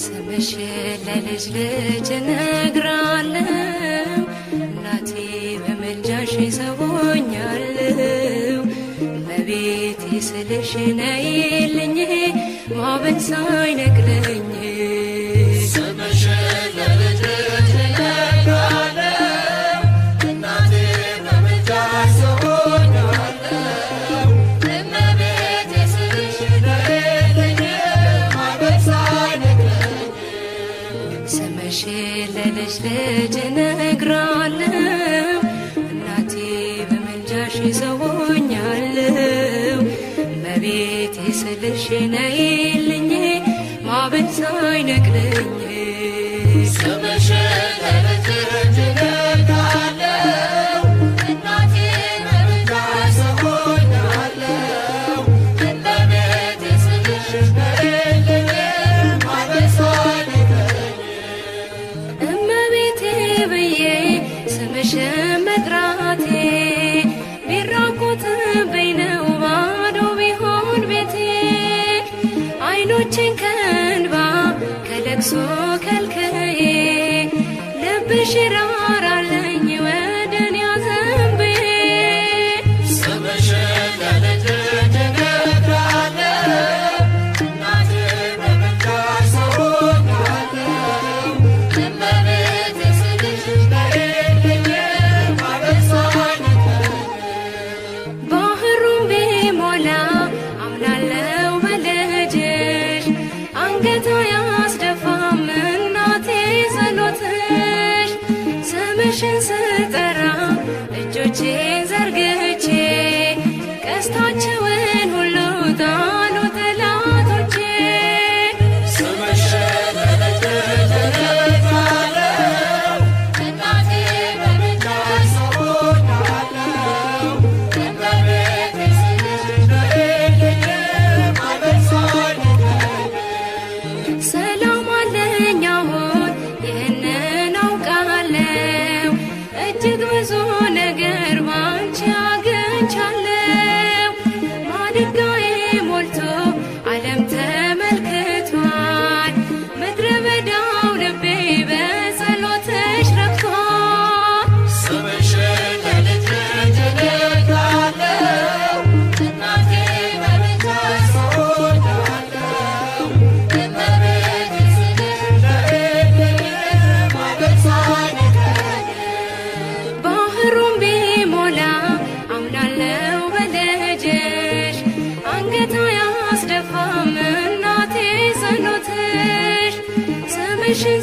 ስምሽን ለልጅ ልጅ እነግራለሁ እናቴ በምልጃሽ ሰውኛለሁ እመቤቴ ስልሽ ነይልኝ ማዕበል ሳይነቅለኝ ለልጅ ልጅ እነግራለሁ እናቴ በምልጃሽ ሰውኛለሁ እመቤቴ ስልሽ ነይልኝ ማዕበል ሳይነቅለኝ መጥራቴ ቢራቆትብኝ ነው ባዶ ቢሆን ቤቴ አይኖቼን ከእንባ ከለቅሶ ከልክዬ ልብሽ ይራራልኝ ወደ እኔ አዘንብዬ ስምሽን ስጠራ እጆቼን ዘርግቼ ቀስታቸውን ሁሉ ጣሉ ጠላቶቼ ሰላም አለኝ አሁን ይህንን አውቃለሁ እጅግ ብዙ ነገር ባንቺ አግኝቻለሁ ማድጋዬ ሞልቶ ዓለም ተመልክቷል ምድረ በዳው ልቤ በጸሎትሽ ረክቷል ስምሽን ለልጅ ልጅ እነግራለሁ እናቴ በምልጃሽ ሰውኛለሁ እመቤቴ ስልሽ ነይልኝ ማዕበል ሳይነቅለኝ ባህሩን ቢሞላ አምናለሁ በልጅሽ አንገት አያስደፋም እናቴ ጸሎትሽ ስምሽን